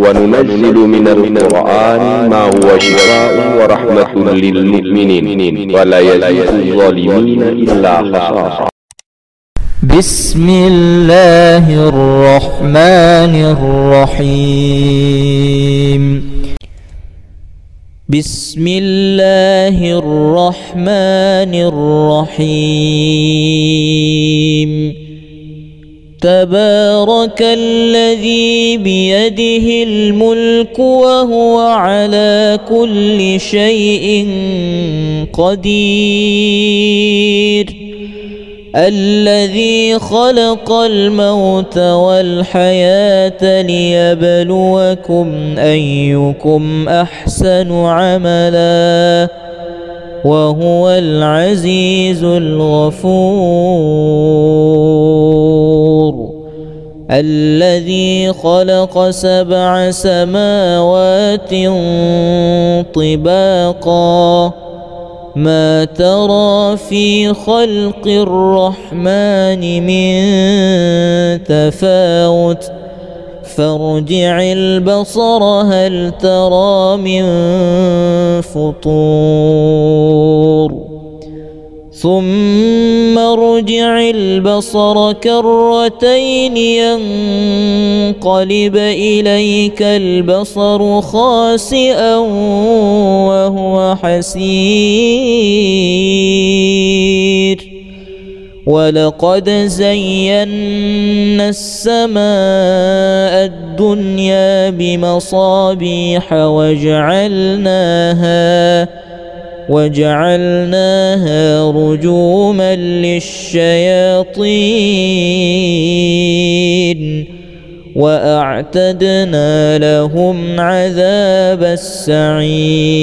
وننزل من القرآن ما هو شفاء ورحمة للمؤمنين ولا يزيد الظالمين إلا خسارا. بسم الله الرحمن الرحيم. بسم الله الرحمن الرحيم. تبارك الذي بيده الملك وهو على كل شيء قدير. الذي خلق الموت والحياة ليبلوكم أيكم أحسن عملا وهو العزيز الغفور. الذي خلق 7 سماوات طباقا ما ترى في خلق الرحمن من تفاوت فارجع البصر هل ترى من فطور ثم ارجع البصر كرتين ينقلب إليك البصر خاسئا وهو حسير. ولقد زينا السماء الدنيا بمصابيح وجعلناها رجوما للشياطين وأعتدنا لهم عذاب السعير.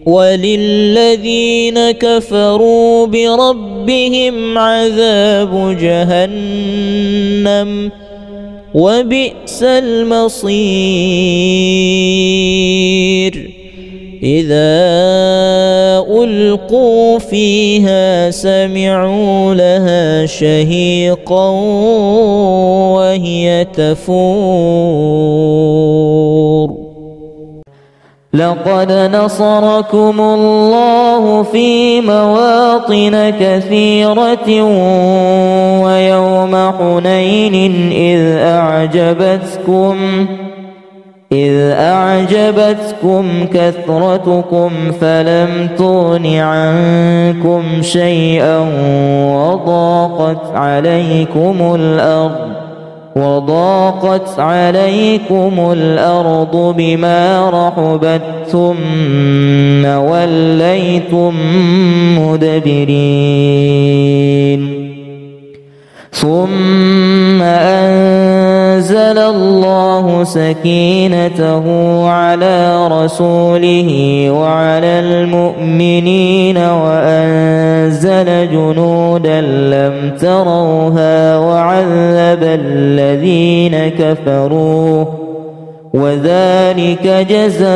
وللذين كفروا بربهم عذاب جهنم وبئس المصير. إذا ألقوا فيها سمعوا لها شهيقا وهي تفور. لقد نصركم الله في مواطن كثيرة ويوم حنين إذ أعجبتكم كثرتكم فلم تغن عنكم شيئا وضاقت عليكم الأرض بما رحبت ثم وليتم مدبرين. ثم أنزل الله سكينته على رسوله وعلى المؤمنين وأنزل جنودا لم تروها وعذب الذين كفروا وذلك جزاء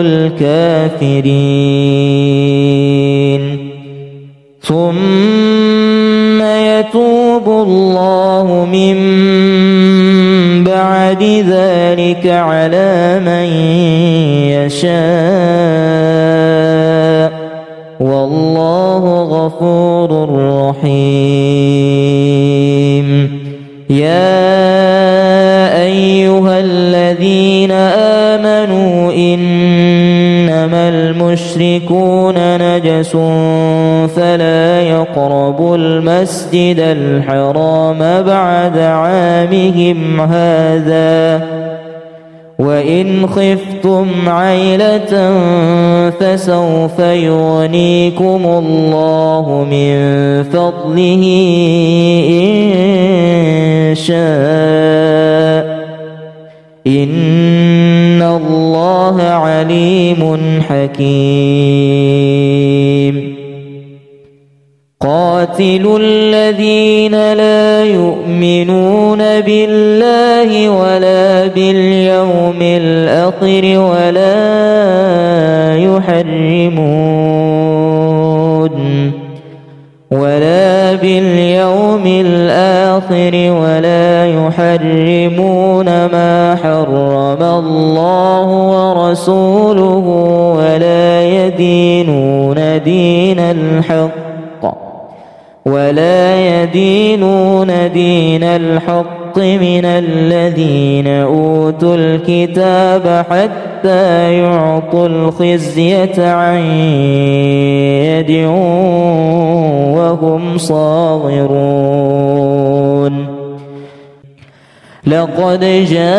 الكافرين. ثم يتوب الله من بعد ذلك على من يشاء والله غفور رحيم. يا أيها الذين آمنوا إنما المشركون نجس فلا يقربوا المسجد الحرام بعد عامهم هذا وإن خفتم عيلة فسوف يغنيكم الله من فضله إن شاء إن الله عليم حكيم. قاتلوا الذين لا يؤمنون بالله ولا باليوم الآخر ولا باليوم الآخر ولا يحرمون ما حرم الله ورسوله ولا يدينون دين الحق من الذين أوتوا الكتاب حتى يعطوا الخزية عن يد وهم صاغرون. لقد جاءكم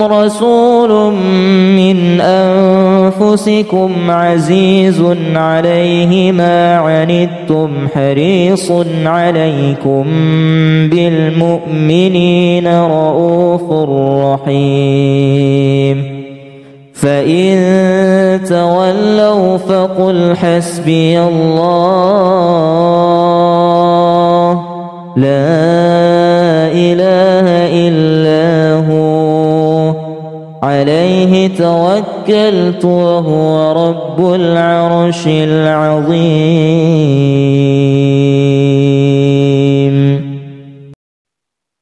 رسول من أنفسكم عزيز عليه ما عنتم حريص عليكم بالمؤمنين رؤوف رحيم. فإن تولوا فقل حسبي الله لا إله إلا هو عليه توكلت وهو رب العرش العظيم.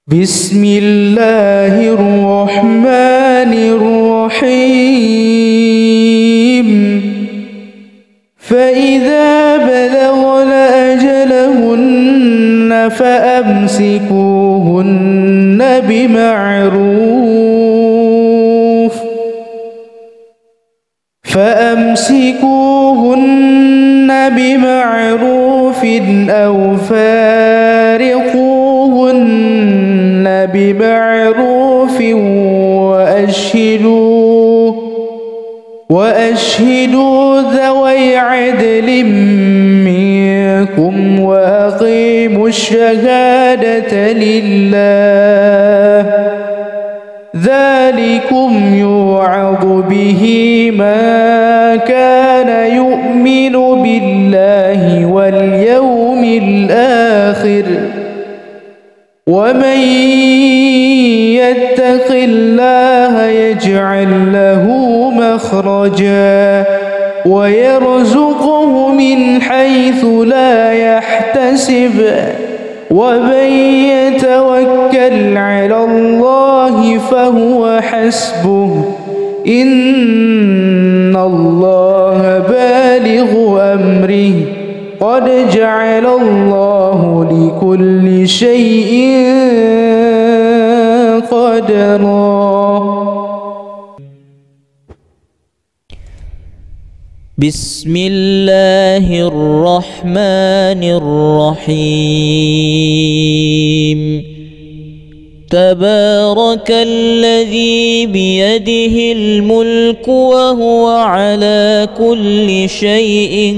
بسم الله الرحمن الرحيم. فإذا بلغن أجلهن فأمسكوهن بمعروف أو فارقوهن بمعروف وأشهدوا ذوي عدل منكم وأقيموا الشهادة لله. ذلكم يوعظ به من كان يؤمن بالله واليوم الآخر ومن يتق الله يجعل له مخرجا ويرزقه من حيث لا يحتسب ومن يتوكل على الله فهو حسبه إن الله بالغ أمره قد جعل الله لكل شيء قدرا. بسم الله الرحمن الرحيم. تبارك الذي بيده الملك وهو على كل شيء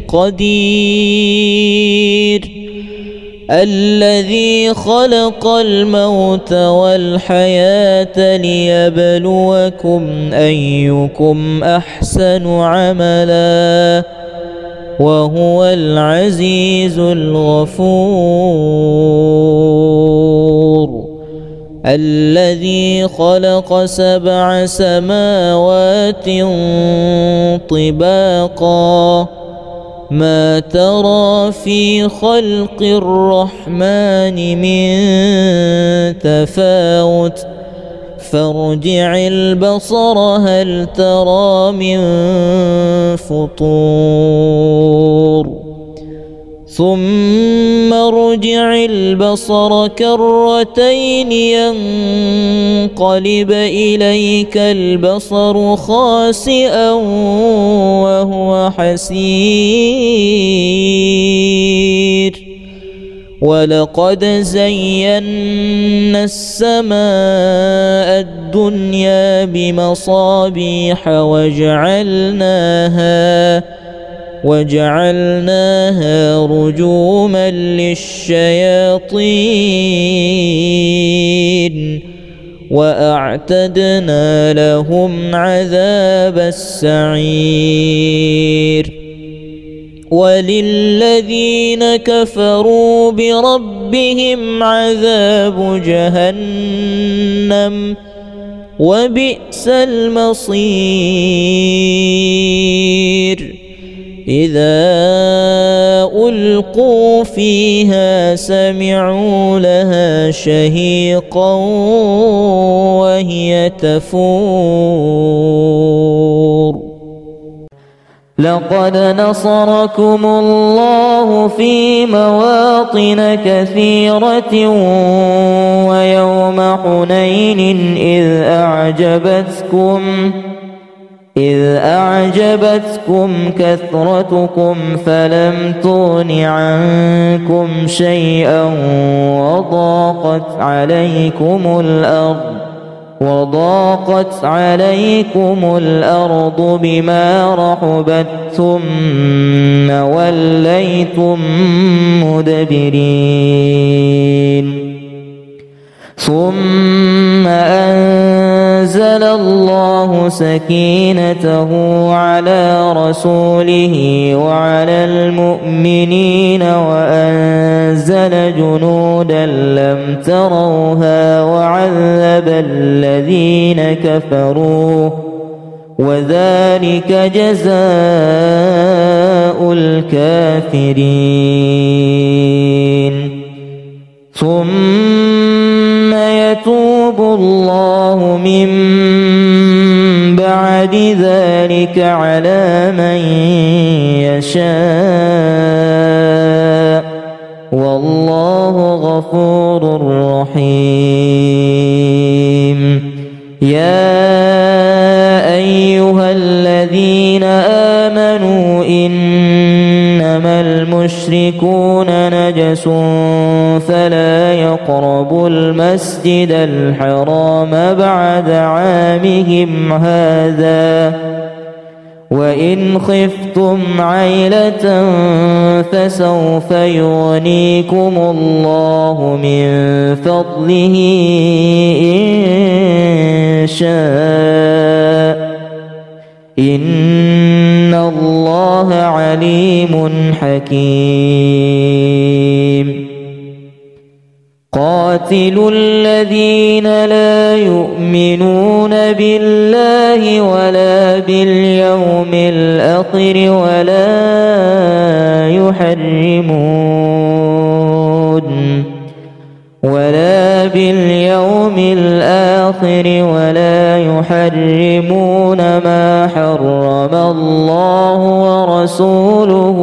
قدير. الذي خلق الموت والحياة ليبلوكم أيكم أحسن عملا وهو العزيز الغفور. الذي خلق 7 سماوات طباقا ما ترى في خلق الرحمن من تفاوت فارجع البصر هل ترى من فطور ثم ارجع البصر كرتين ينقلب إليك البصر خاسئا وهو حسير. ولقد زينا السماء الدنيا بمصابيح وجعلناها رجوما للشياطين وأعتدنا لهم عذاب السعير. وللذين كفروا بربهم عذاب جهنم وبئس المصير. إذا ألقوا فيها سمعوا لها شهيقا وهي تفور لقد نصركم الله في مواطن كثيرة ويوم حنين إذ أعجبتكم كثرتكم فلم تغن عنكم شيئا وضاقت عليكم الأرض بما رحبت ثم وليتم مدبرين ثم أنزل الله سكينته على رسوله وعلى المؤمنين وأنزل جنودا لم تروها وعذب الذين كفروا وذلك جزاء الكافرين ثم يتوب الله من بعد ذلك على من يشاء والله غفور رحيم يا أيها الذين آمنوا إنما المشركون نجس فلا يقربوا المسجد الحرام بعد عامهم هذا وإن خفتم عيلة فسوف يغنيكم الله من فضله إن شاء إن الله عليم حكيم قاتلوا الذين لا يؤمنون بالله ولا باليوم الآخر ولا يحرمون ما حرم الله ورسوله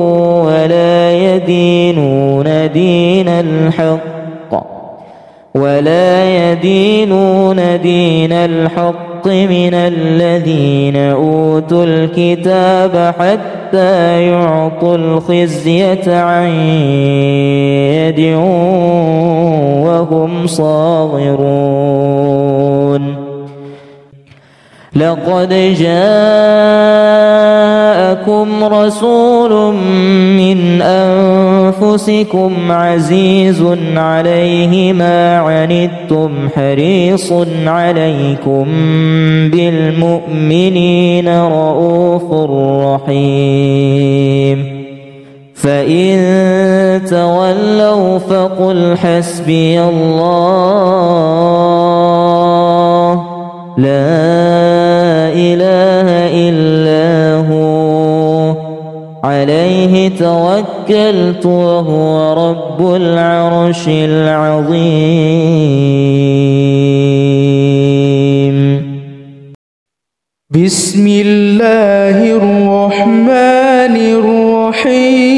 ولا يدينون دين الحق من الذين أوتوا الكتاب حتى يعطوا الخزية عن يد وهم صاغرون لقد جاءكم رسول من أنفسكم عزيز عليه ما عنتم حريص عليكم بالمؤمنين رؤوف رحيم فإن تولوا فقل حسبي الله لا إله إلا هو عليه توكلت وهو رب العرش العظيم بسم الله الرحمن الرحيم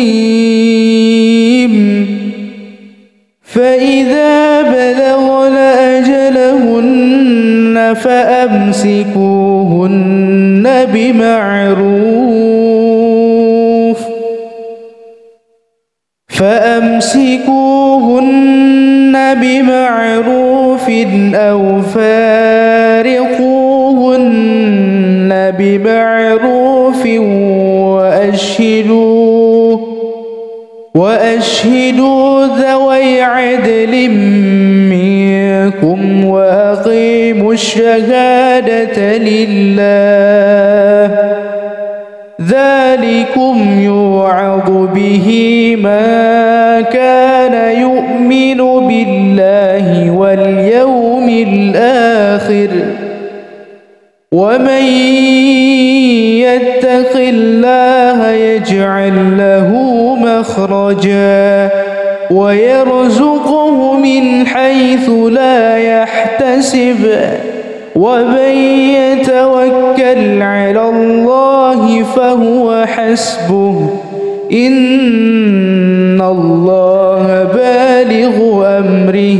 فإذا بلغن أجلهن فأمسكوهن بمعروف أو فارقوهن بمعروف وأشهدوا ذوي عدل منكم وأقيموا الشهادة لله ذلكم يوعظ به من كان يؤمن بالله واليوم الآخر ومن يتق الله يجعل يجعل له مخرجا ويرزقه من حيث لا يحتسب ومن يتوكل على الله فهو حسبه إن الله بالغ أمره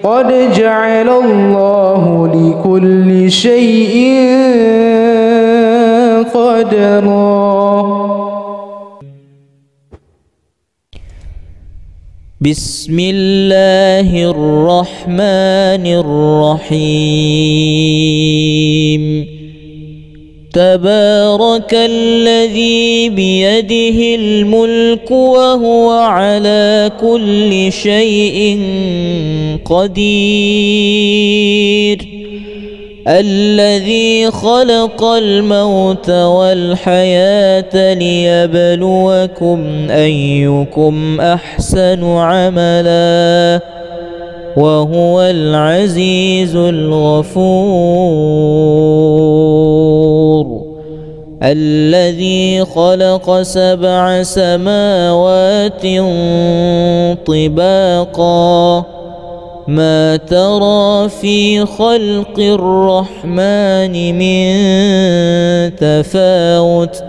قد جعل الله لكل شيء قدرا. بسم الله الرحمن الرحيم. تبارك الذي بيده الملك وهو على كل شيء قدير الذي خلق الموت والحياة ليبلوكم أيكم أحسن عملا وهو العزيز الغفور. الذي خلق 7 سماوات طباقا ما ترى في خلق الرحمن من تفاوت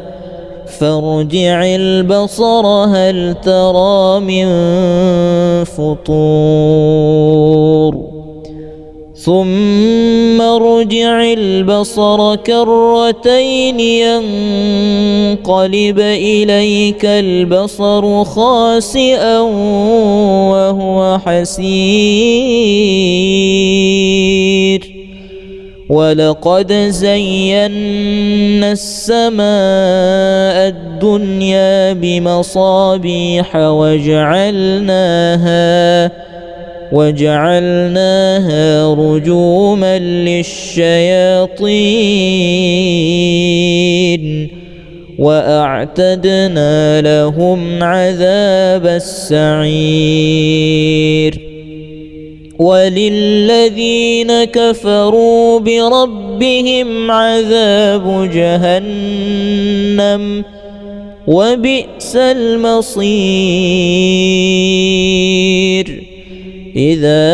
فارجع البصر هل ترى من فطور ثم ارجع البصر كرتين ينقلب إليك البصر خاسئا وهو حسير ولقد زينا السماء الدنيا بمصابيح وجعلناها رجوما للشياطين وأعتدنا لهم عذاب السعير. وللذين كفروا بربهم عذاب جهنم وبئس المصير. إذا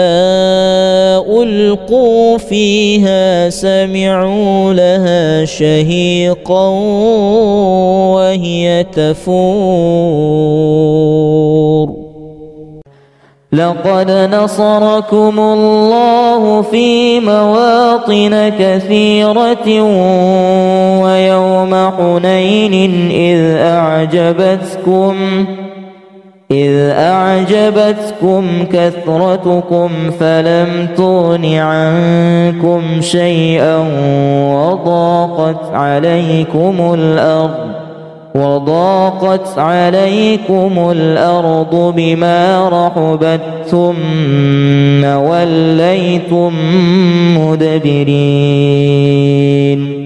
ألقوا فيها سمعوا لها شهيقا وهي تفور. لقد نصركم الله في مواطن كثيرة ويوم حنين إذ أعجبتكم كثرتكم فلم تغن عنكم شيئا وضاقت عليكم الأرض بما رحبت ثم وليتم مدبرين.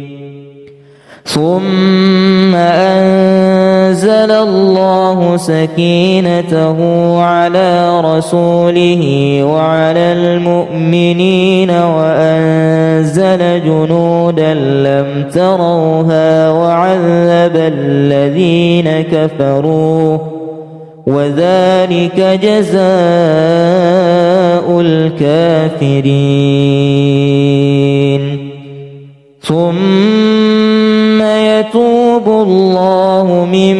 ثم أنزل الله سكينته على رسوله وعلى المؤمنين وأنزل جنودا لم تروها وعذب الذين كفروا وذلك جزاء الكافرين. ثم يتوب الله من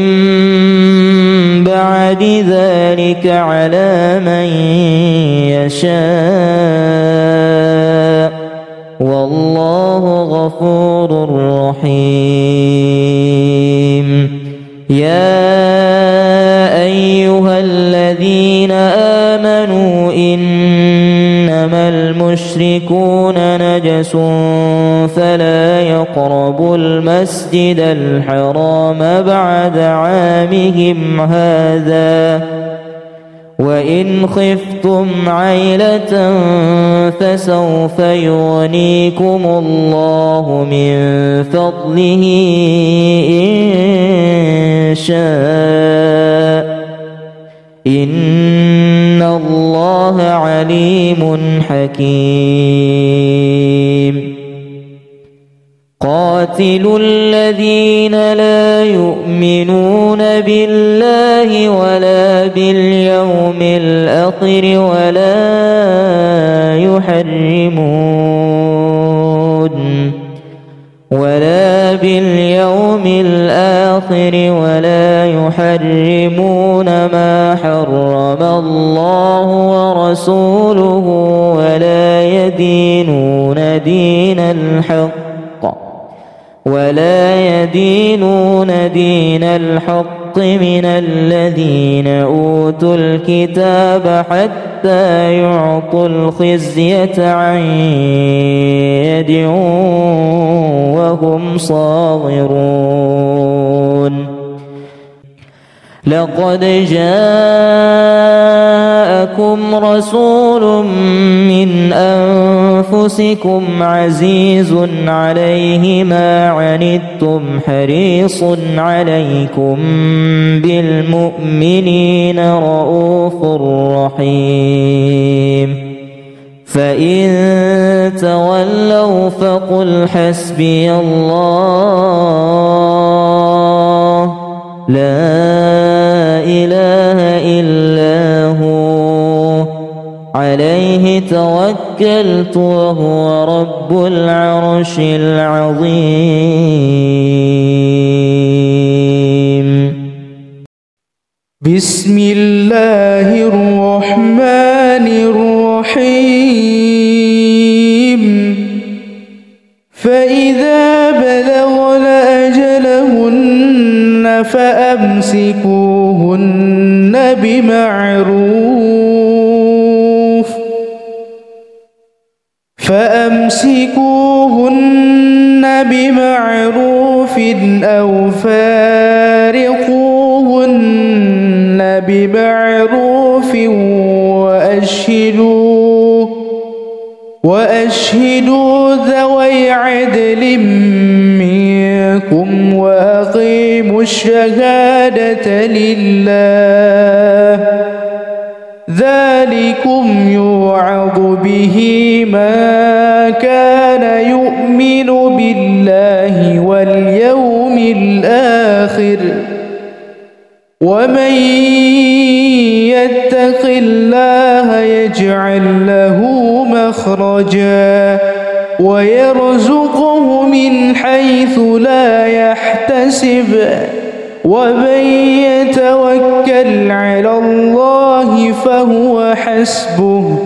بعد ذلك على من يشاء والله غفور رحيم. يا أيها الذين آمنوا إنما المشركون نجس فلا يقربوا المسجد الحرام بعد عامهم هذا وإن خفتم عيلة فسوف يغنيكم الله من فضله إن شاء إن الله عليم حكيم. قاتلوا الذين لا يؤمنون بالله ولا باليوم الآخر ولا يحرمون ما حرم الله ورسوله ولا يدينون دين الحق من الذين أوتوا الكتاب حتى يعطوا الخزية عن يد وهم صاغرون. لقد جاءكم رسول من أنفسكم عزيز عليه ما عنتم حريص عليكم بالمؤمنين رؤوف رحيم. فإن تولوا فقل حسبي الله لا إله إلا هو عليه توكلت وهو رب العرش العظيم. بسم الله الرحمن الرحيم. فإذا بلغن أجلهن فأمسكوهن بمعروف أو فارقوهن بمعروف وأشهدوا ذوي عدل منكم وأقيموا الشهادة لله. ذلكم يوعظ به من كان يؤمن بالله واليوم الآخر ومن يتق الله يجعل له مخرجا ويرزقه من حيث لا يحتسب ومن يتوكل على الله فهو حسبه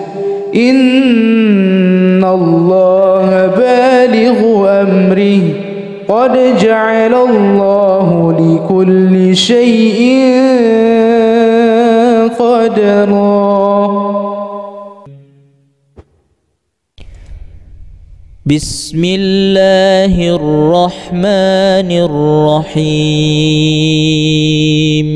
إن الله بالغ أمره قد جعل الله لكل شيء قدرا. بسم الله الرحمن الرحيم.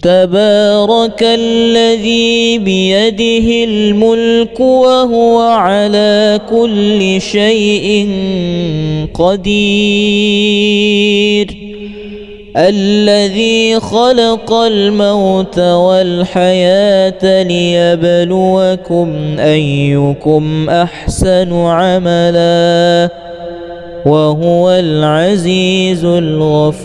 تبارك الذي بيده الملك وهو على كل شيء قدير. الذي خلق الموت والحياة ليبلوكم أيكم أحسن عملا وهو العزيز الغفور.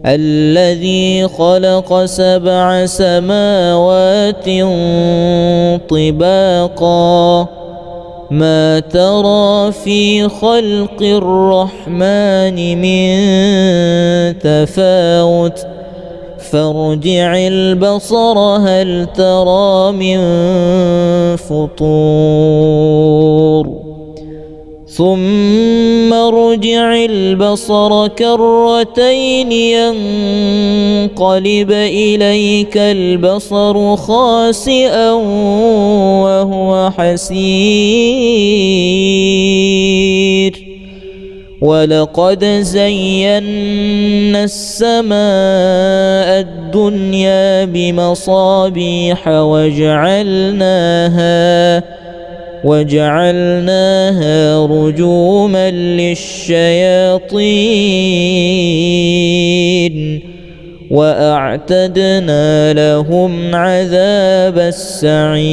الذي خلق 7 سماوات طباقا ما ترى في خلق الرحمن من تفاوت فارجع البصر هل ترى من فطور ثم ارجع البصر كرتين ينقلب إليك البصر خاسئا وهو حسير. ولقد زينا السماء الدنيا بمصابيح وجعلناها رجوما للشياطين وأعتدنا لهم عذاب السعير.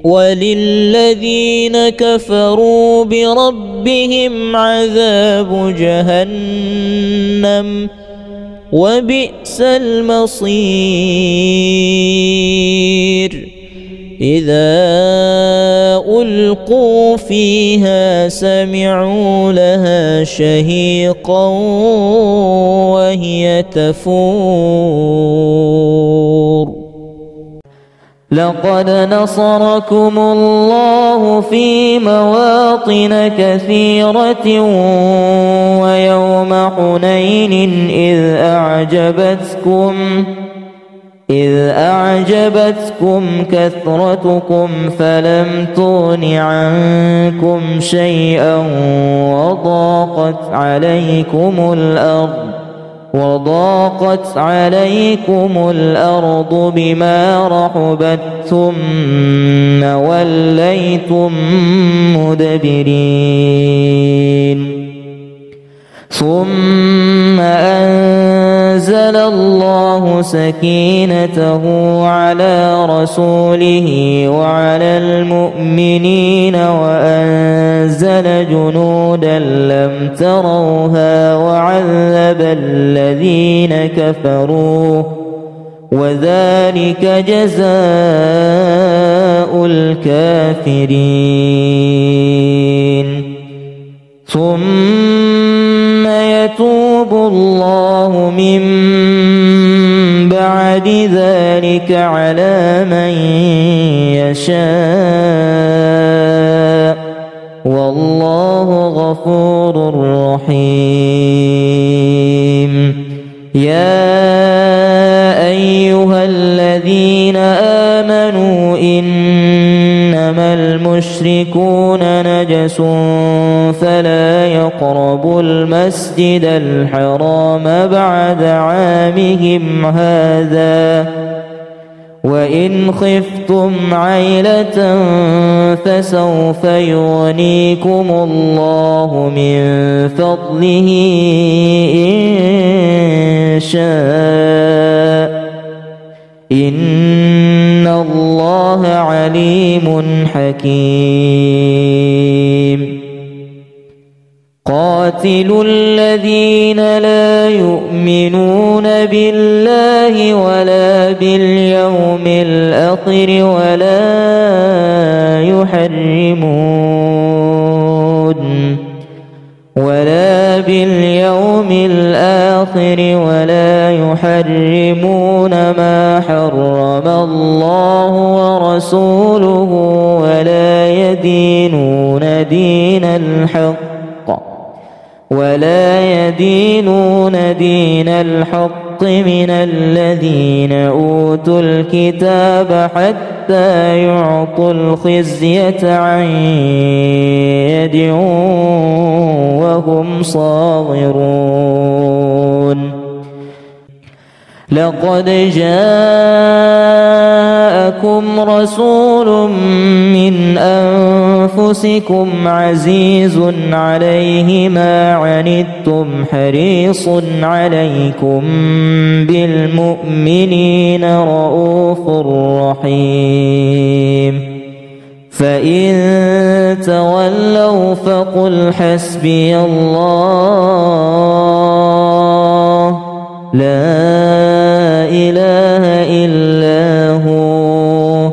وللذين كفروا بربهم عذاب جهنم وبئس المصير إذا ألقوا فيها سمعوا لها شهيقا وهي تفور لقد نصركم الله في مواطن كثيرة ويوم حنين إذ أعجبتكم كثرتكم فلم تغن عنكم شيئا وضاقت عليكم الأرض بما رحبت ثم وليتم مدبرين ثم أنزل الله سكينته على رسوله وعلى المؤمنين وأنزل جنودا لم تروها وعذب الذين كفروا وذلك جزاء الكافرين ثم يتوب الله من بعد ذلك على من يشاء والله غفور رحيم يا أيها الذين آمنوا إنما المشركون نجس فلا يقربوا المسجد الحرام بعد عامهم هذا وإن خفتم عيلة فسوف يغنيكم الله من فضله إن شاء إن الله عليم حكيم قاتلوا الذين لا يؤمنون بالله ولا باليوم الآخر ولا يحرمون ما حرم الله ورسوله ولا يدينون دين الحق من الذين أوتوا الكتاب حتى يعطوا الخزية عن يد وهم صاغرون لقد جاءكم رسول من أنفسكم عزيز عليه ما عنتم حريص عليكم بالمؤمنين رؤوف رحيم فإن تولوا فقل حسبي الله لا إله إلا هو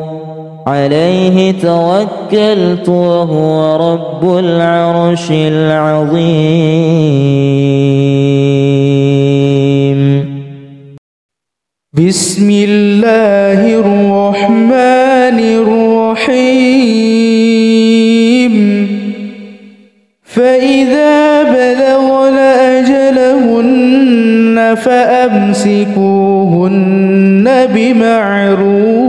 عليه توكلت وهو رب العرش العظيم بسم الله الرحمن الرحيم فإذا بلغن أجلهن فأمسكوهن بمعروف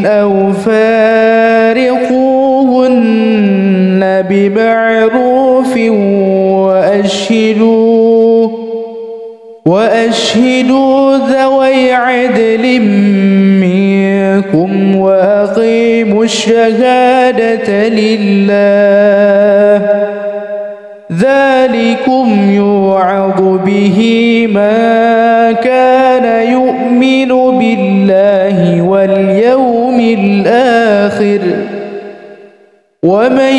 أو فارقوهن بمعروف وأشهدوا ذوي عدل منكم وأقيموا الشهادة لله ذلكم يوعظ به من كان يؤمن بالله واليوم الآخر ومن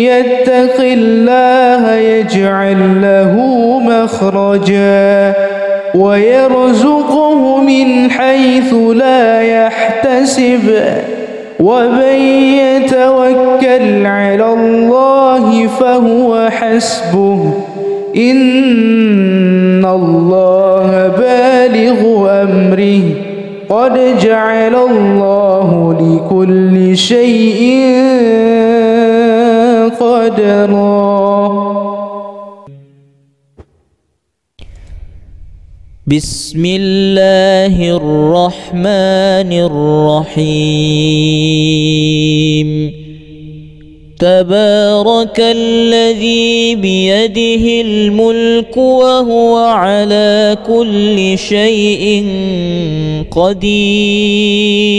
يتق الله يجعل له مخرجا ويرزقه من حيث لا يحتسب ومن يتوكل على الله فهو حسبه إن الله بالغ أمره قد جعل الله لكل شيء قدرا. بسم الله الرحمن الرحيم. تبارك الذي بيده الملك وهو على كل شيء قدير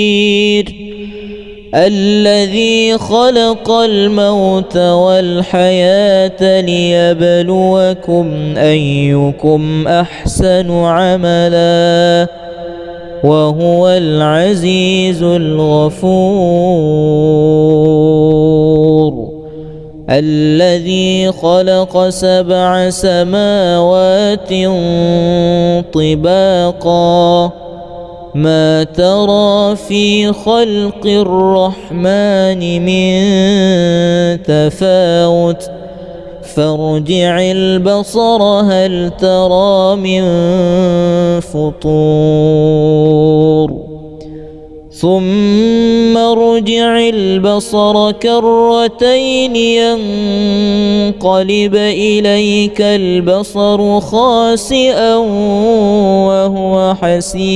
الذي خلق الموت والحياة ليبلوكم أيكم أحسن عملا وهو العزيز الغفور الذي خلق 7 سماوات طباقا ما ترى في خلق الرحمن من تفاوت فارجع البصر هل ترى من فطور ثم ارجع البصر كرتين ينقلب إليك البصر خاسئا وهو حسير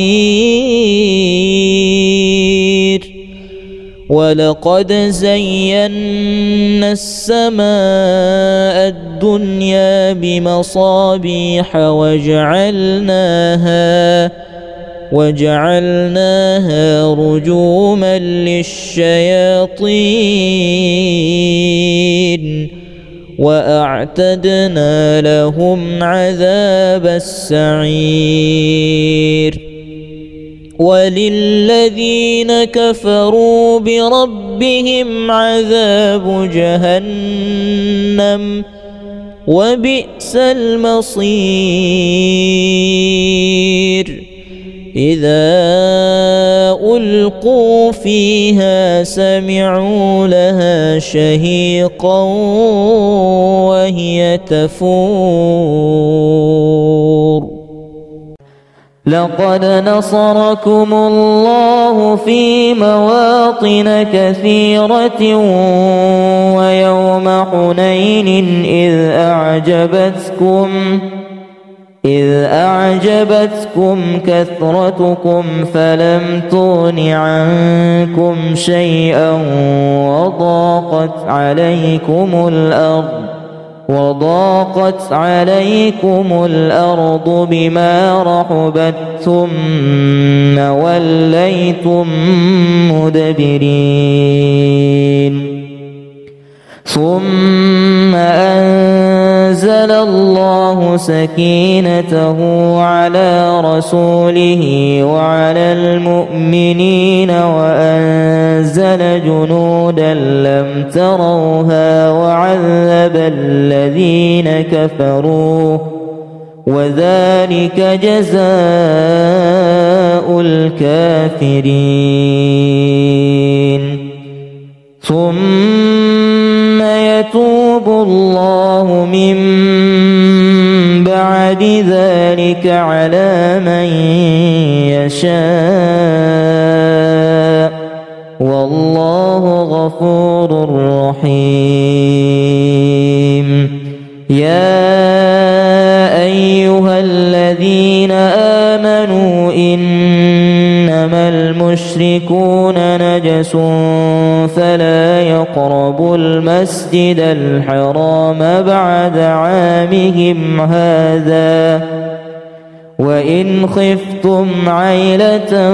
ولقد زينا السماء الدنيا بمصابيح وجعلناها رجوما للشياطين وأعتدنا لهم عذاب السعير وللذين كفروا بربهم عذاب جهنم وبئس المصير إذا ألقوا فيها سمعوا لها شهيقا وهي تفور لقد نصركم الله في مواطن كثيرة ويوم حنين إذ أعجبتكم كثرتكم فلم تغن عنكم شيئا وضاقت عليكم الأرض بما رحبت ثم وليتم مدبرين ثم أنزل الله سكينته على رسوله وعلى المؤمنين وأنزل جنودا لم تروها وعذب الذين كفروا وذلك جزاء الكافرين ثم يتوب الله من بعد ذلك على من يشاء والله غفور رحيم يا أيها الذين آمنوا إنما المشركون نجس فلا يقربوا المسجد الحرام بعد عامهم هذا وإن خفتم عيلة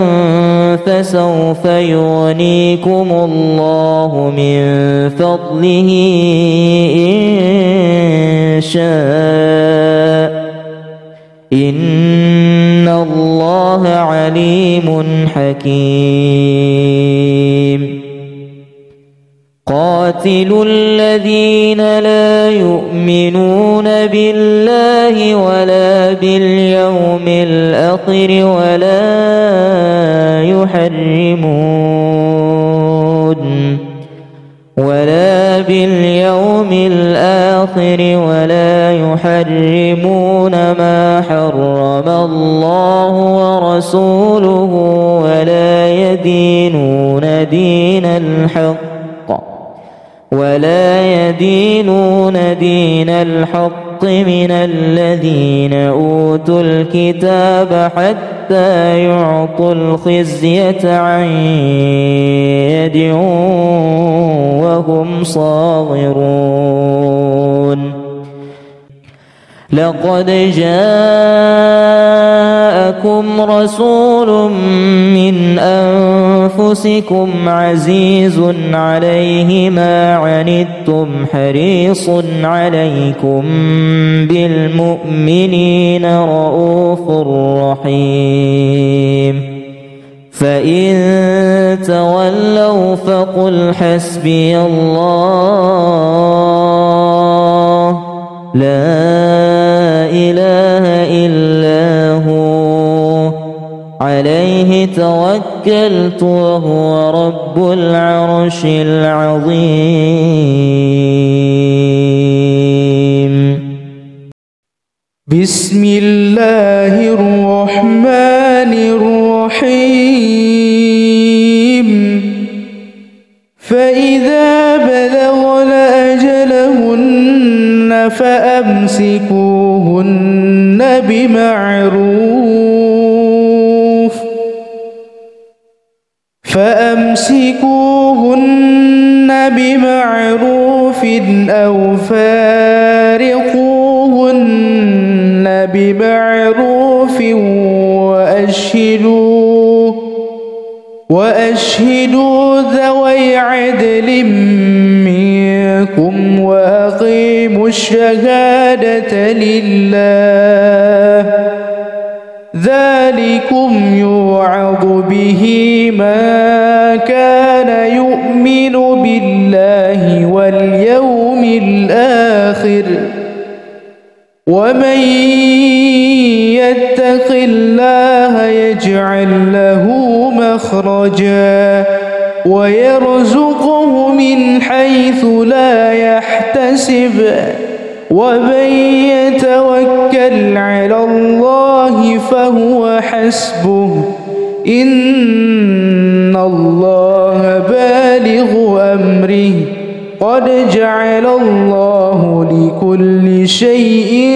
فسوف يغنيكم الله من فضله إن يشاء إن الله عليم حكيم قاتلوا الذين لا يؤمنون بالله ولا باليوم الآخر ولا يحرمون ما حرم الله ورسوله ولا يدينون دين الحق من الذين أوتوا الكتاب حتى يعطوا الخزية عن يد وهم صاغرون لقد جاءكم رسول من أنفسكم عزيز عليه ما عنتم حريص عليكم بالمؤمنين رؤوف رحيم فإن تولوا فقل حسبي الله لا إله إلا هو عليه توكلت وهو رب العرش العظيم بسم الله الرحمن الرحيم فإذا بلغن أجلهن فأمسكوهن بمعروف أو فارقوهن بمعروف وأشهدوا ذوي عدل منكم وأقيموا الشهادة لله ذلكم يوعظ به من كان يؤمن بالله واليوم الآخر ومن يتق الله يجعل له مخرجا ويرزقه من حيث لا يحتسب ومن يتوكل على الله فهو حسبه إن الله بالغ أمره قد جعل الله لكل شيء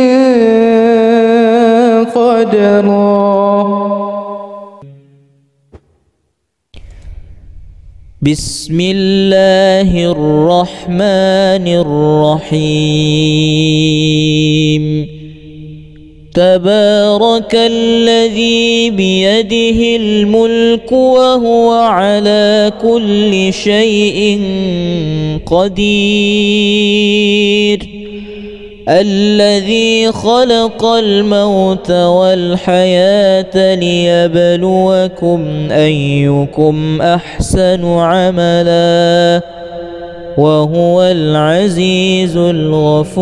قدرا بسم الله الرحمن الرحيم تبارك الذي بيده الملك وهو على كل شيء قدير الذي خلق الموت والحياة ليبلوكم أيكم أحسن عملا وهو العزيز الغفور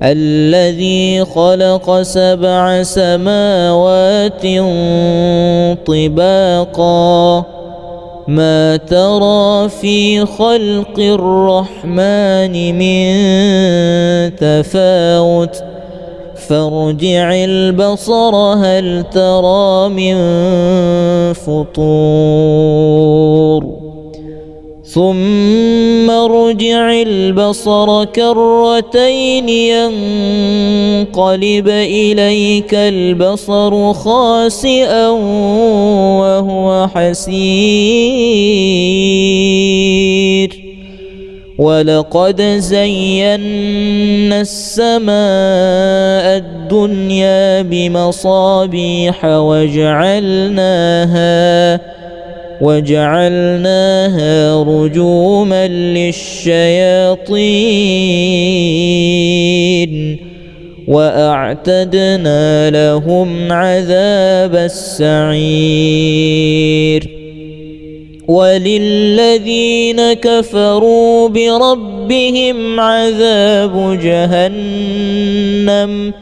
الذي خلق 7 سماوات طباقا ما ترى في خلق الرحمن من تفاوت فارجع البصر هل ترى من فطور ثم ارجع البصر كرتين ينقلب إليك البصر خاسئا وهو حسير ولقد زينا السماء الدنيا بمصابيح وجعلناها رجوما للشياطين وأعتدنا لهم عذاب السعير وللذين كفروا بربهم عذاب جهنم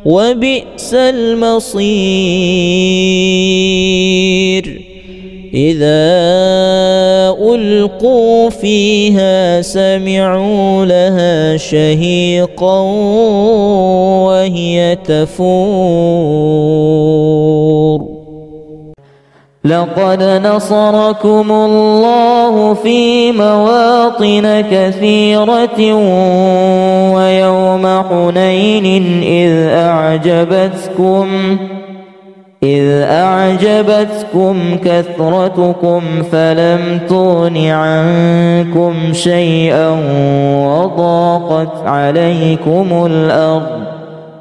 وبئس المصير إذا ألقوا فيها سمعوا لها شهيقا وهي تفور لقد نصركم الله في مواطن كثيرة ويوم حنين إذ أعجبتكم كثرتكم فلم تغن عنكم شيئا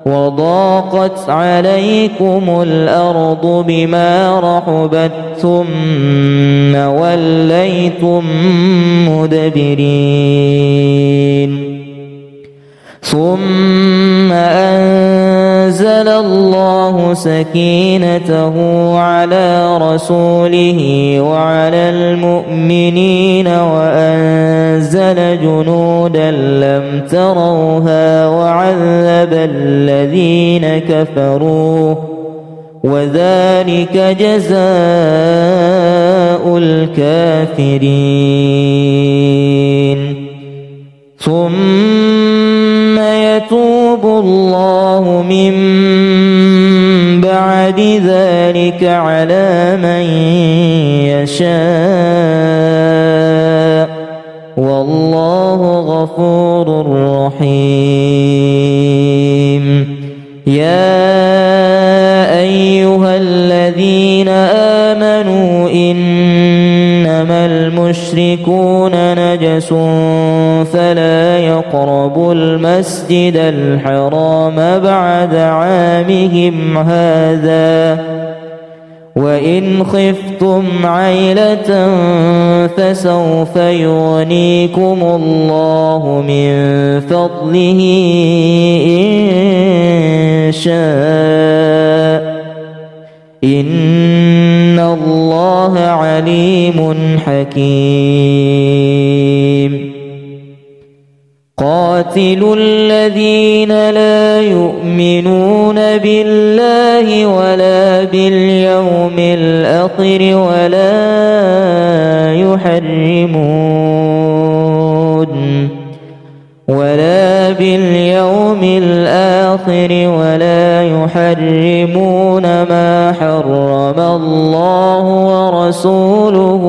وضاقت عليكم الأرض بما رحبت ثم وليتم مدبرين ثم أنزل الله سكينته على رسوله وعلى المؤمنين وأنزل جنودا لم تروها وعذب الذين كفروا وذلك جزاء الكافرين ثم يتوب الله من بعد ذلك على من يشاء والله غفور رحيم يا أيها الذين آمنوا إنما المشركون نجس فلا يقربوا المسجد الحرام بعد عامهم هذا وإن خفتم عيلة فسوف يغنيكم الله من فضله إن شاء إن الله عليم حكيم قاتلوا الذين لا يؤمنون بالله ولا باليوم الآخر ولا يحرمون ما حرم الله ورسوله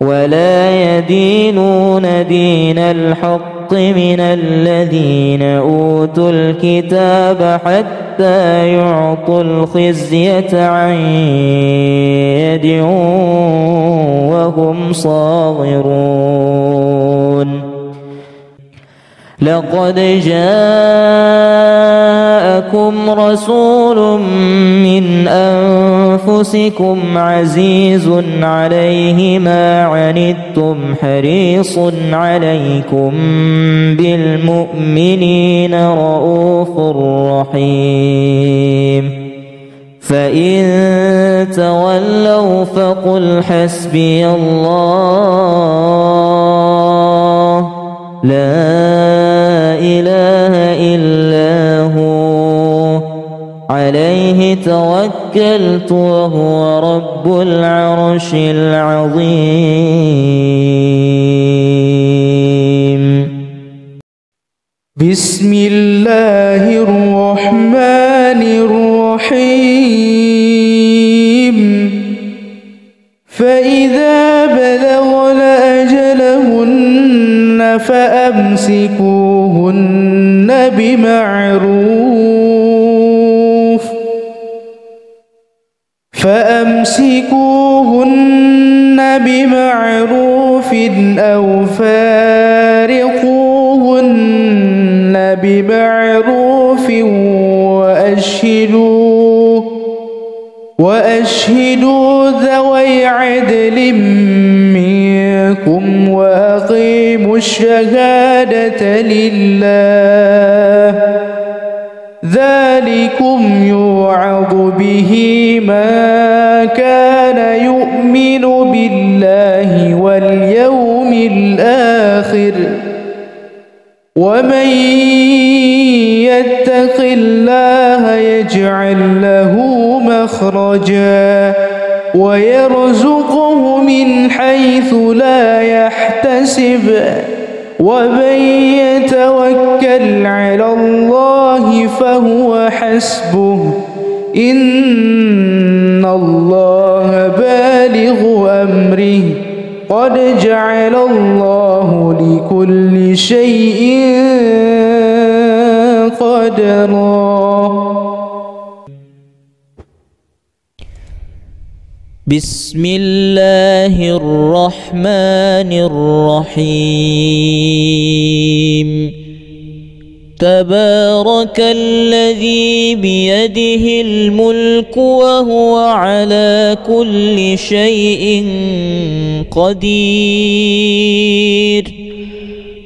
ولا يدينون دين الحق من الذين أوتوا الكتاب حتى يعطوا الخزية عن يد وهم صاغرون لقد جاءكم رسول من أنفسكم عزيز عليه ما عنتم حريص عليكم بالمؤمنين رؤوف رحيم فإن تولوا فقل حسبي الله لا إله إلا هو عليه توكلت وهو رب العرش العظيم بسم الله الرحمن الرحيم فإذا بلغن أجلهن فأمسكوهن بمعروف أو فارقوهن بمعروف وأشهدوا وأشهدوا ذوي عدل منكم وأقيموا الشهادة لله ذلكم يوعظ به من كان يؤمن بالله واليوم الآخر ومن يتق الله يجعل له مخرجا ويرزقه من حيث لا يحتسب ومن يتوكل على الله فهو حسبه إن الله بالغ أمره قد جعل الله لكل شيء قدرا. بسم الله الرحمن الرحيم. تبارك الذي بيده الملك وهو على كل شيء قدير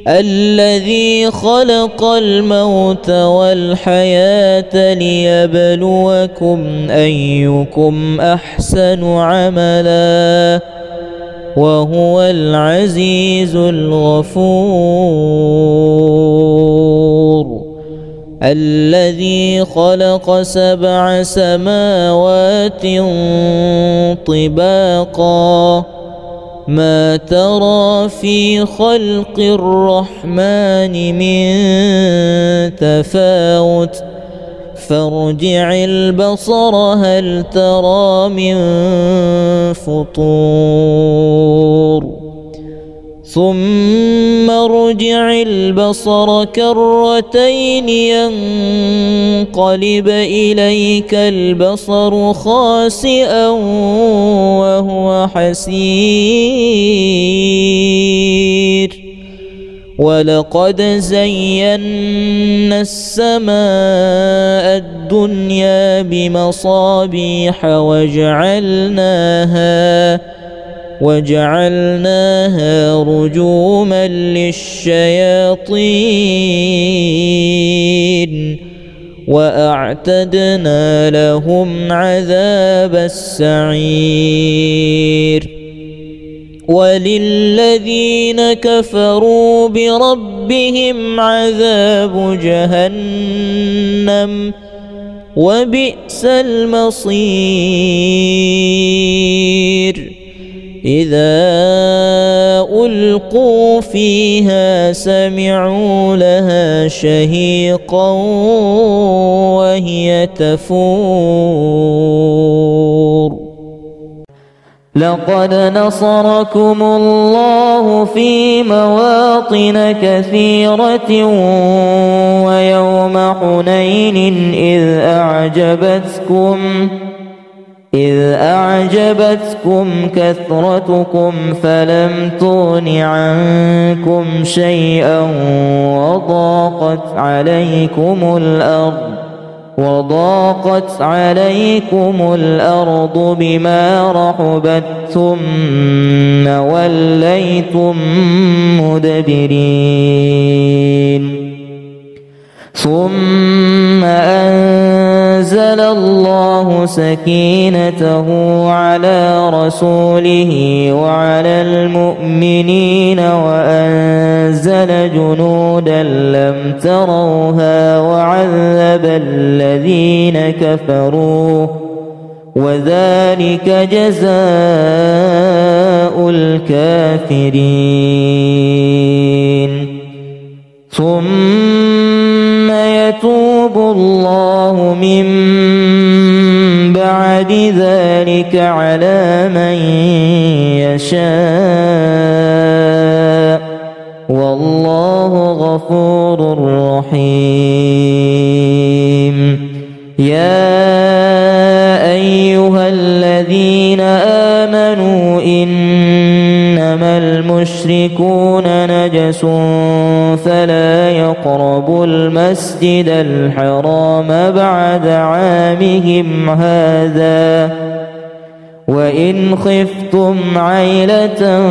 الذي خلق الموت والحياة ليبلوكم أيكم أحسن عملا وهو العزيز الغفور الذي خلق 7 سماوات طباقا ما ترى في خلق الرحمن من تفاوت فارجع البصر هل ترى من فطور ثم ارجع البصر كرتين ينقلب إليك البصر خاسئا وهو حسير ولقد زينا السماء الدنيا بمصابيح وجعلناها رجوما للشياطين وأعتدنا لهم عذاب السعير وللذين كفروا بربهم عذاب جهنم وبئس المصير إذا ألقوا فيها سمعوا لها شهيقا وهي تفور لقد نصركم الله في مواطن كثيرة ويوم حنين إذ أعجبتكم كثرتكم فلم تغن عنكم شيئا وضاقت عليكم الأرض بما رحبت ثم وليتم مدبرين ثم أنزل الله سكينته على رسوله وعلى المؤمنين وأنزل جنودا لم تروها وعذب الذين كفروا وذلك جزاء الكافرين ثم يتوب الله من بعد ذلك على من يشاء والله غفور رحيم يا أيها الذين آمنوا إنما المشركون نجس فلا يقربوا المسجد الحرام بعد عامهم هذا وإن خفتم عيلة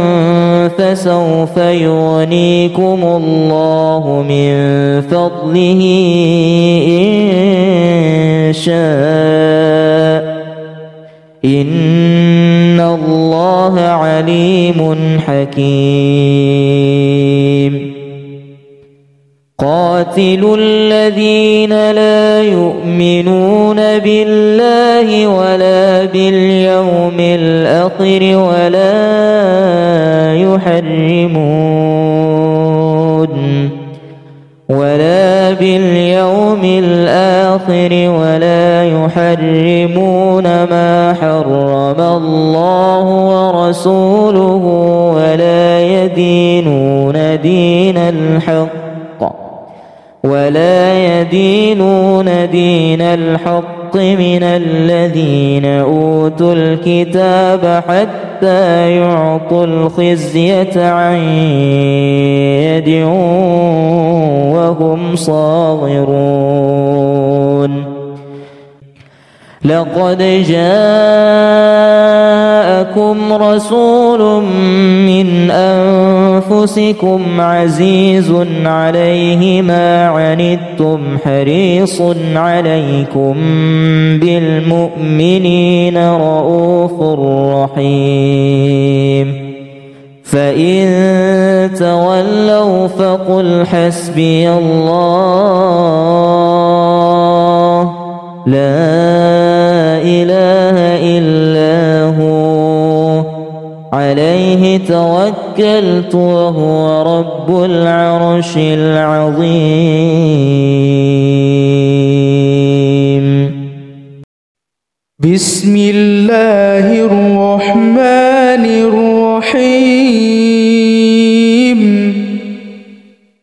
فسوف يغنيكم الله من فضله إن شاء إن الله عليم حكيم قاتلوا الذين لا يؤمنون بالله ولا باليوم الآخر ولا يحرمون ما حرم الله ورسوله ولا يدينون دين الحق من الذين أوتوا الكتاب حتى يعطوا الخزية عن يد وهم صاغرون لقد جاءكم رسول من أنفسكم عزيز عليه ما عنتم حريص عليكم بالمؤمنين رؤوف رحيم فإن تولوا فقل حسبي الله لا إله إلا هو عليه توكلت وهو رب العرش العظيم بسم الله الرحمن الرحيم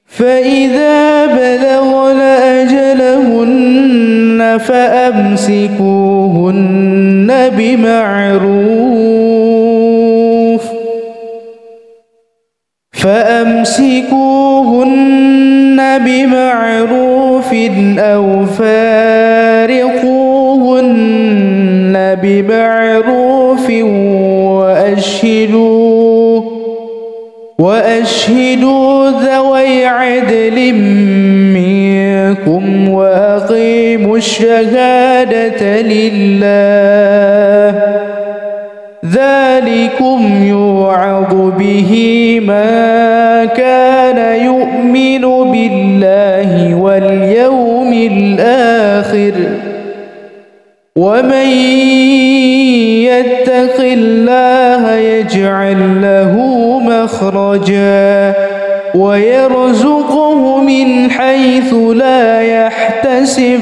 فإذا بلغن أجلهن فأمسكوهن بمعروف أو فارقوهن بمعروف وأشهدوا ذوي عدل منكم وأقيموا الشهادة لله ذلكم يوعظ به من كان يؤمن بالله واليوم الآخر ومن يتق الله يجعل له مخرجا ويرزقه من حيث لا يحتسب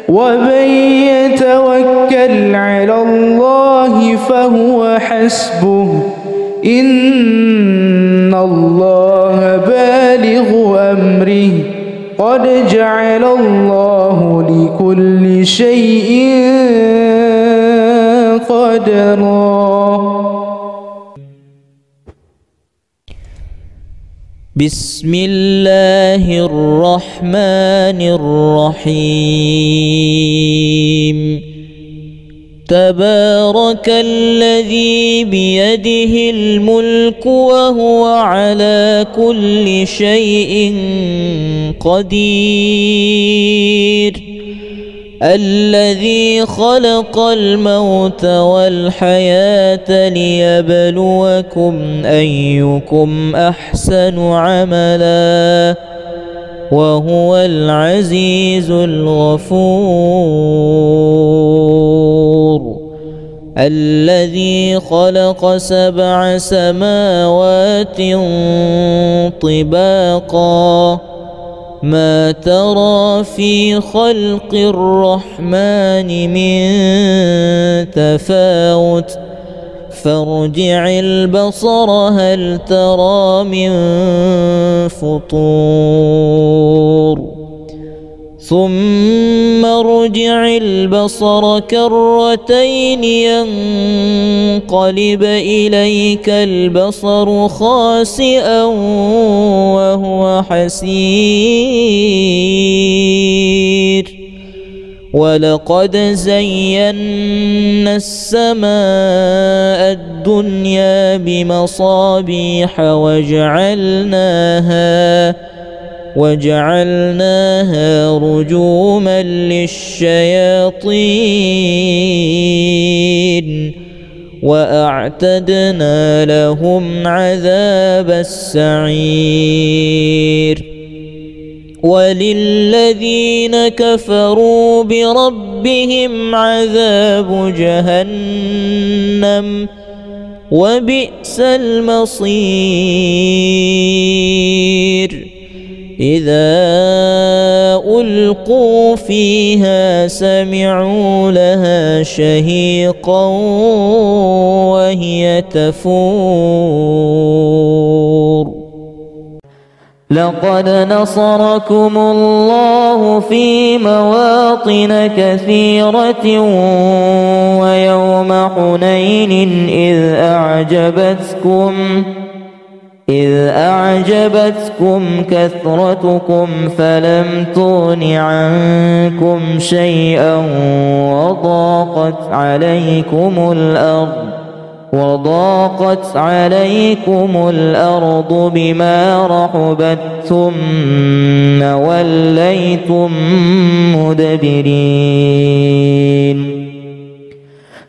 ومن يتوكل على الله فهو حسبه إن الله بالغ أمره قد جعل الله لكل شيء قدرا بسم الله الرحمن الرحيم تبارك الذي بيده الملك وهو على كل شيء قدير الذي خلق الموت والحياة ليبلوكم أيكم أحسن عملا وهو العزيز الغفور الذي خلق 7 سماوات طباقا ما ترى في خلق الرحمن من تفاوت فارجع البصر هل ترى من فطور ثم ارجع البصر كرتين ينقلب إليك البصر خاسئا وهو حسير ولقد زينا السماء الدنيا بمصابيح وجعلناها رجوما للشياطين وأعتدنا لهم عذاب السعير وللذين كفروا بربهم عذاب جهنم وبئس المصير إذا ألقوا فيها سمعوا لها شهيقا وهي تفور لقد نصركم الله في مواطن كثيرة ويوم حنين إذ أعجبتكم كثرتكم فلم تغن عنكم شيئا وضاقت عليكم الأرض بما رحبت ثم وليتم مدبرين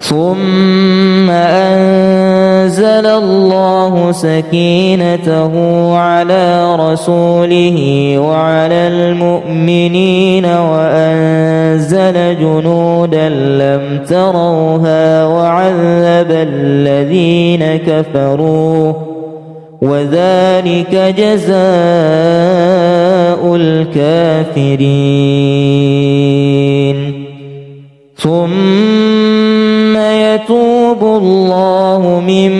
ثم أنزل الله سكينته على رسوله وعلى المؤمنين وأنزل جنودا لم تروها وعذب الذين كفروا وذلك جزاء الكافرين ثم يتوب الله من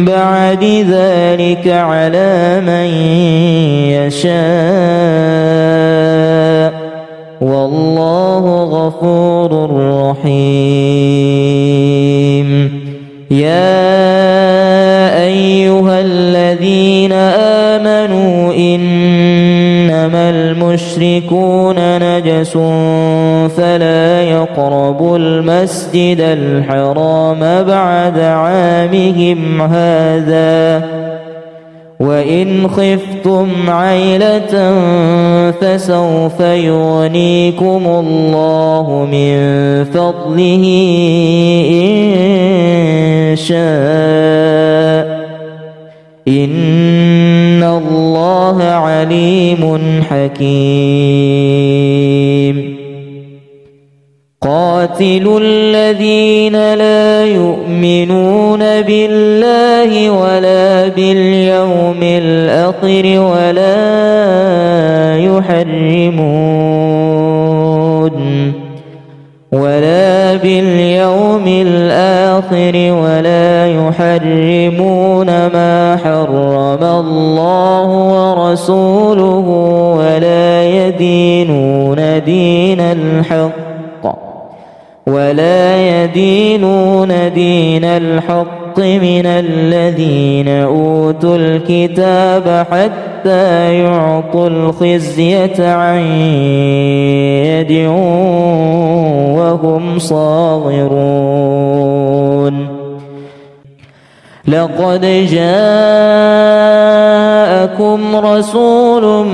بعد ذلك على من يشاء والله غفور رحيم يا أيها الذين آمنوا إنما المشركون نجس فلا يقربوا المسجد الحرام بعد عامهم هذا وإن خفتم عيلة فسوف يغنيكم الله من فضله إن شاء إن الله عليم حكيم قاتلوا الذين لا يؤمنون بالله ولا باليوم الآخر ولا يحرمون ما حرم الله ورسوله ولا يدينون دين الحق من الذين أوتوا الكتاب حتى يعطوا الخزية عن يد وهم صاغرون لقد جاءكم رسول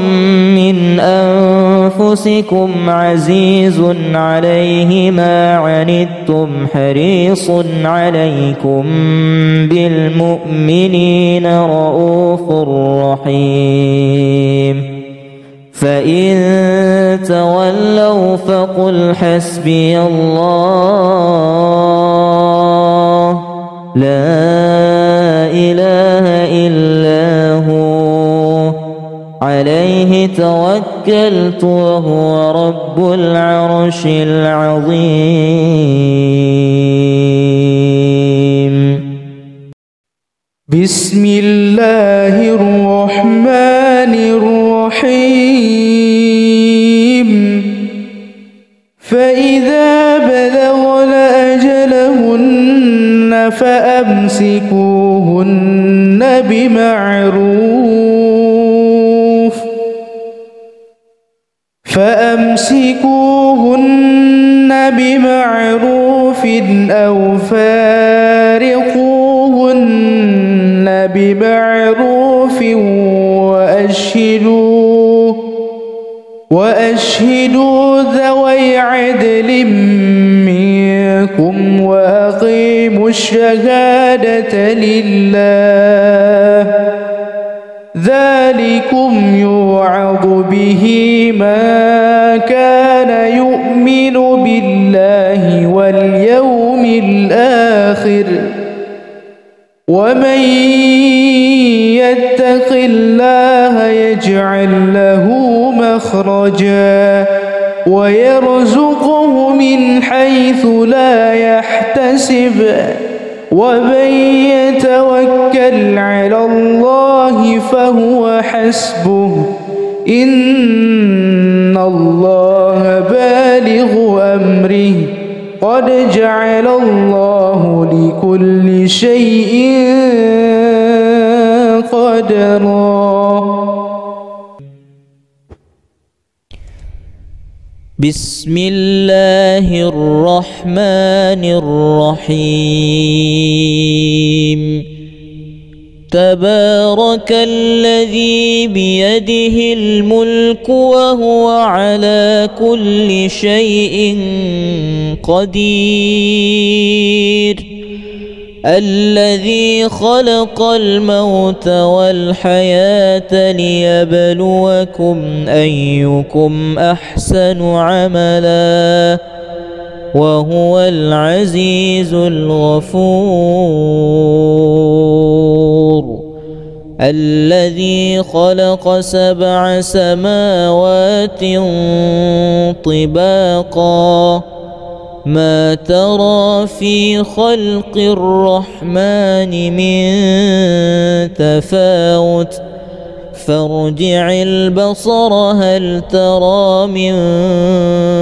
من أنفسكم عزيز عليه ما عنتم حريص عليكم بالمؤمنين رؤوف رحيم فإن تولوا فقل حسبي الله لا إله إلا هو عليه توكلت وهو رب العرش العظيم بسم الله الرحمن الرحيم فأمسكوهن بمعروف أو فارقوهن بمعروف وأشهدوا ذوي عدل منكم وأقيموا الشهادة لله ذلكم يوعظ به من كان يؤمن بالله واليوم الآخر ومن يتق الله يجعل له مخرجا ويرزقه من حيث لا يحتسب ومن يتوكل على الله فهو حسبه إن الله بالغ أمره قد جعل الله لكل شيء قدرا. بسم الله الرحمن الرحيم. تبارك الذي بيده الملك وهو على كل شيء قدير الذي خلق الموت والحياة ليبلوكم أيكم أحسن عملا وهو العزيز الغفور الذي خلق 7 سماوات طباقا ما ترى في خلق الرحمن من تفاوت فارجع البصر هل ترى من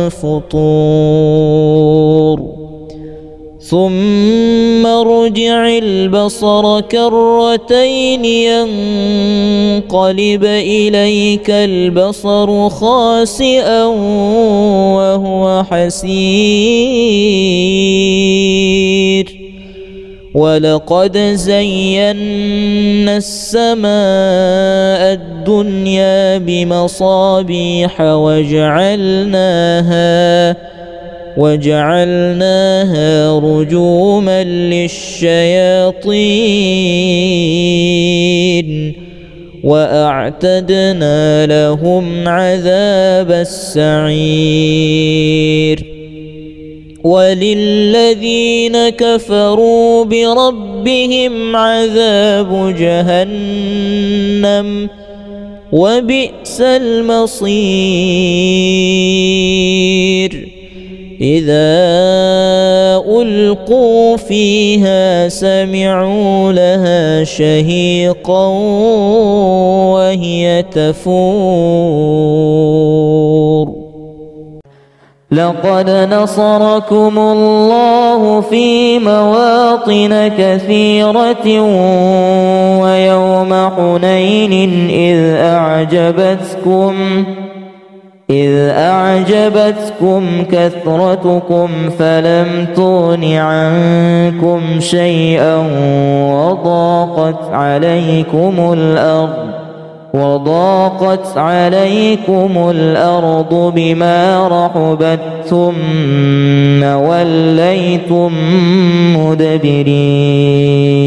فطور ثم ارجع البصر كرتين ينقلب إليك البصر خاسئا وهو حسير ولقد زينا السماء الدنيا بمصابيح وجعلناها رجوما للشياطين وأعتدنا لهم عذاب السعير وللذين كفروا بربهم عذاب جهنم وبئس المصير إذا ألقوا فيها سمعوا لها شهيقا وهي تفور لقد نصركم الله في مواطن كثيرة ويوم حنين إذ أعجبتكم كثرتكم فلم تغن عنكم شيئا وضاقت عليكم الأرض بما رحبت ثم وليتم مدبرين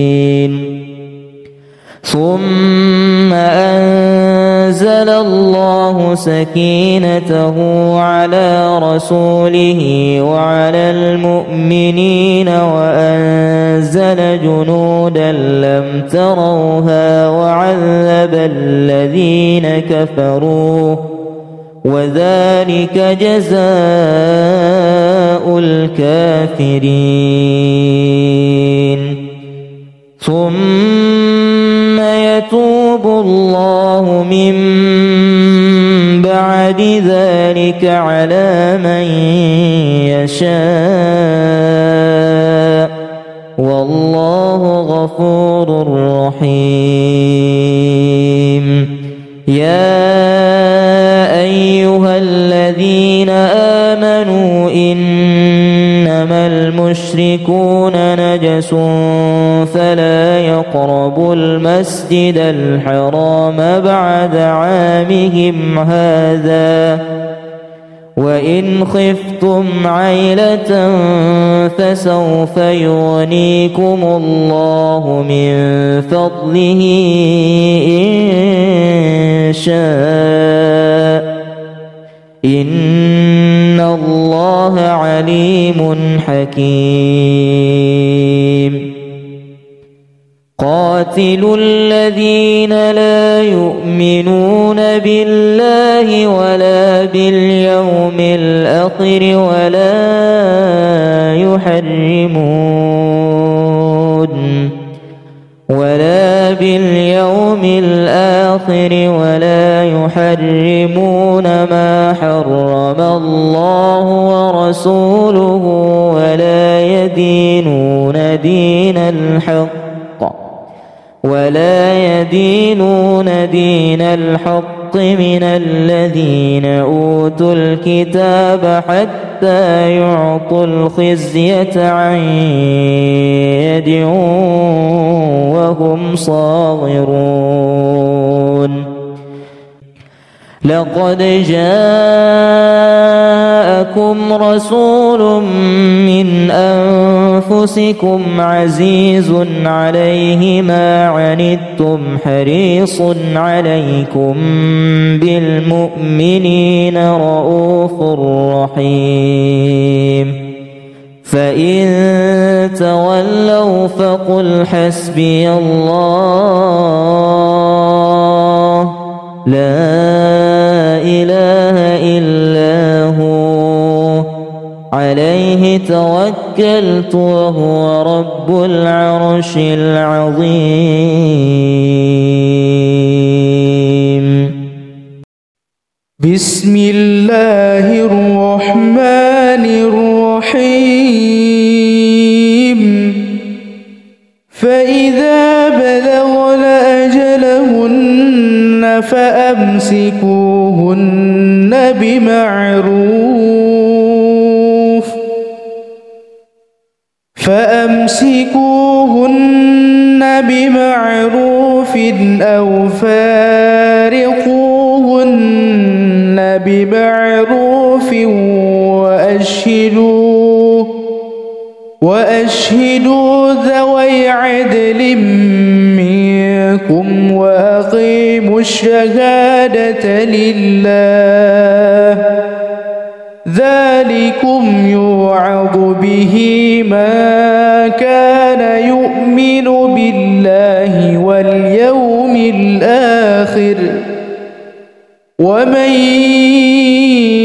ثم أنزل الله سكينته على رسوله وعلى المؤمنين وأنزل جنودا لم تروها وعذب الذين كفروا وذلك جزاء الكافرين ثم يتوب الله من بعد ذلك على من يشاء والله غفور رحيم. يا أيها الذين آمنوا إنما المشركون نجس فلا يقربوا المسجد الحرام بعد عامهم هذا وإن خفتم عيلة فسوف يغنيكم الله من فضله إن شاء إن الله عليم حكيم. قاتلوا الذين لا يؤمنون بالله ولا باليوم الآخر ولا يحرمون ما حرم الله ورسوله ولا يدينون دين الحق من الذين أوتوا الكتاب حتى يعطوا الخزية عن يد وهم صاغرون. لقد جاءكم رسول من أنفسكم عزيز عليه ما عنتم حريص عليكم بالمؤمنين رؤوف رحيم. فإن تولوا فقل حسبي الله لا إله إلا هو عليه توكلت وهو رب العرش العظيم. بسم الله الرحمن الرحيم. فإذا بلغن أجلهن فأمسكوهن بمعروف أو فارقوهن بمعروف وأشهدوا ذوي عدل منكم وأقيموا الشهادة لله. ذلكم يوعظ به من كان يؤمن بالله واليوم الآخر ومن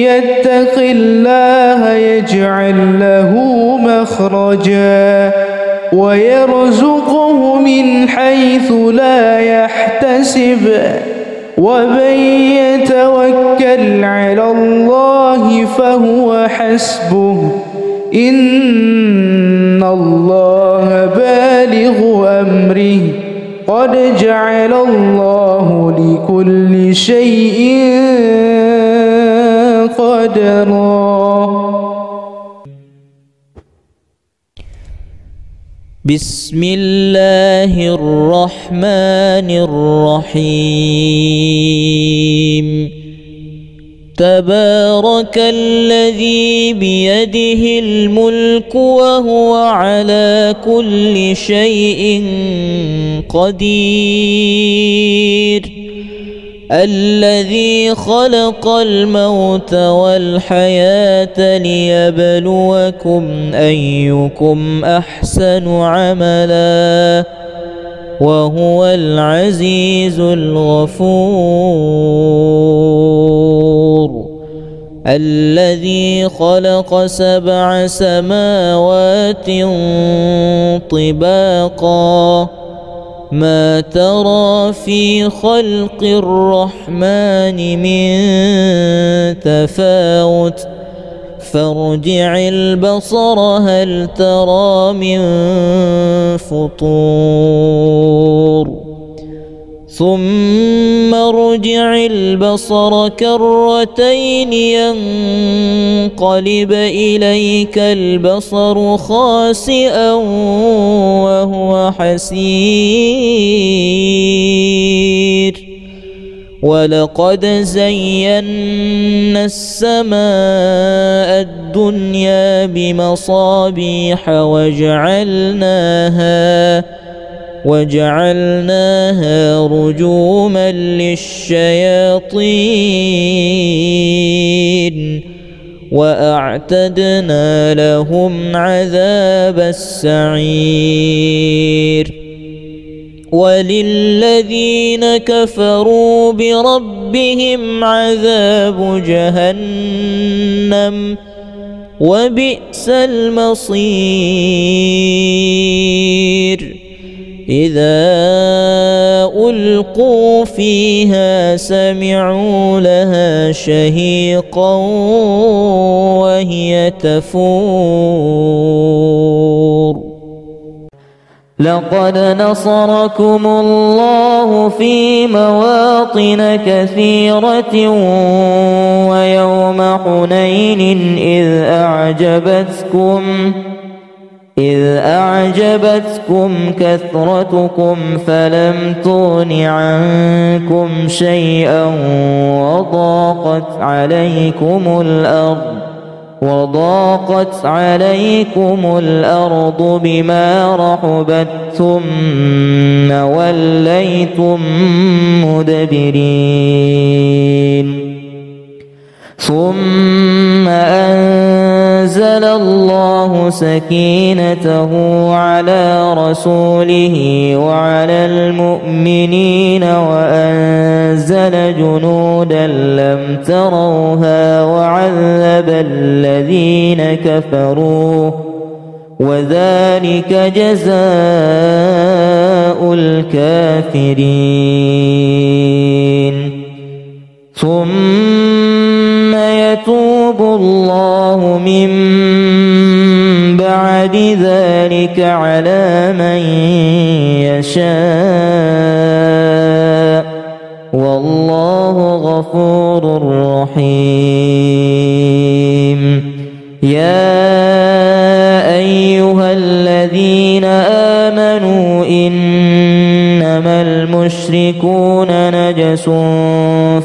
يتق الله يجعل له مخرجا ويرزقه من حيث لا يحتسب ومن يتوكل على الله فهو حسبه إن الله بالغ أمره قد جعل الله لكل شيء قدرا. بسم الله الرحمن الرحيم. تبارك الذي بيده الملك وهو على كل شيء قدير. الذي خلق الموت والحياة ليبلوكم أيكم أحسن عملا وهو العزيز الغفور. الذي خلق 7 سماوات طباقا ما ترى في خلق الرحمن من تفاوت فارجع البصر هل ترى من فطور ثم ارجع البصر كرتين ينقلب إليك البصر خاسئا وهو حسير ولقد زينا السماء الدنيا بمصابيح وجعلناها رجوما للشياطين وأعتدنا لهم عذاب السعير وللذين كفروا بربهم عذاب جهنم وبئس المصير إذا ألقوا فيها سمعوا لها شهيقا وهي تفور لقد نصركم الله في مواطن كثيرة ويوم حنين إذ أعجبتكم كثرتكم فلم تغن عنكم شيئا وضاقت عليكم الأرض بما رحبت ثم وليتم مدبرين ثم أنزل الله سكينته على رسوله وعلى المؤمنين وأنزل جنودا لم تروها وعذب الذين كفروا وذلك جزاء الكافرين ثم يتوب الله من بعد ذلك على من يشاء والله غفور رحيم يا أيها الذين آمنوا إنما المشركون نجس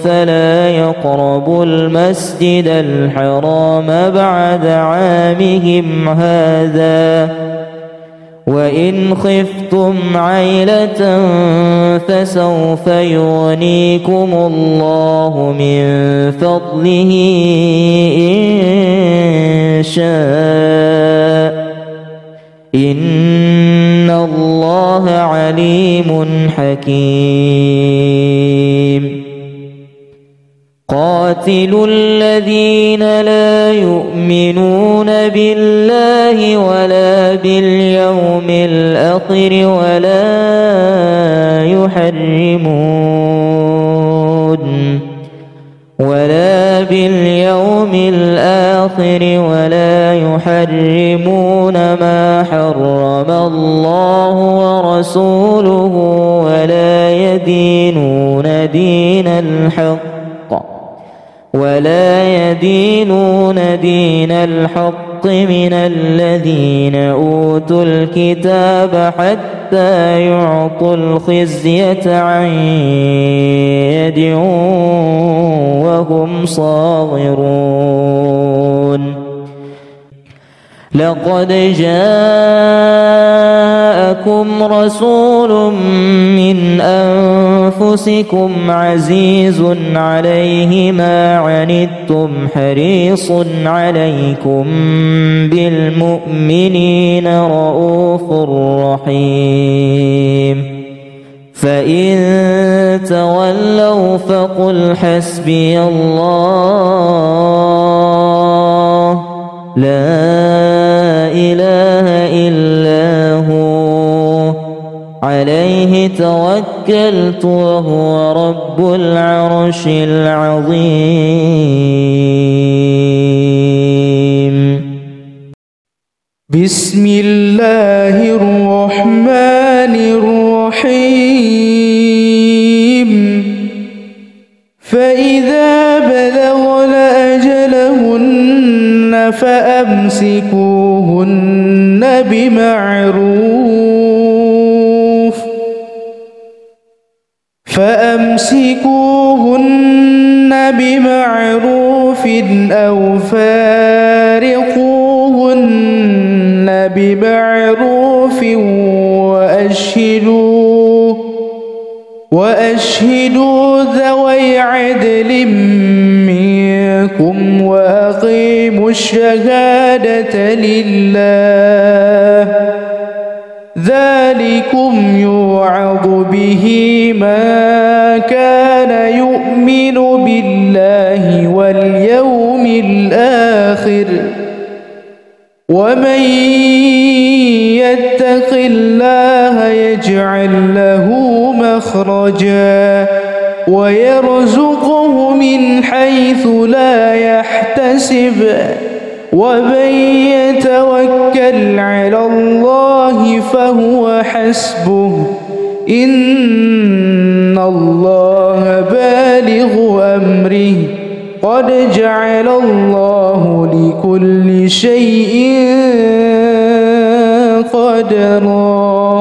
فلا يقربوا المسجد الحرام بعد عامهم هذا وإن خفتم عيلة فسوف يغنيكم الله من فضله إن شاء إن الله عليم حكيم قاتلوا الذين لا يؤمنون بالله ولا باليوم الآخر ولا يحرمون ما حرم الله ورسوله ولا يدينون دين الحق من الذين أوتوا الكتاب حتى يعطوا الخزية عن يد وهم صاغرون لقد جاءكم رسول من أنفسكم عزيز عليه ما عنتم حريص عليكم بالمؤمنين رؤوف رحيم فإن تولوا فقل حسبي الله لا إله إلا هو عليه توكلت وهو رب العرش العظيم. بسم الله الرحمن الرحيم فإذا بلغن أجلهن فأمسكوهن بمعروف أو فارقوهن بمعروف وأشهدوا ذوي عدل منكم وأقيموا الشهادة لله ذلكم يوعظ به من كان يؤمن بالله واليوم الآخر ومن يتق الله يجعل له مخرجا ويرزقه من حيث لا يحتسب ومن يتوكل على الله فهو حسبه إن الله بالغ أمره قد جعل الله لكل شيء قدرا.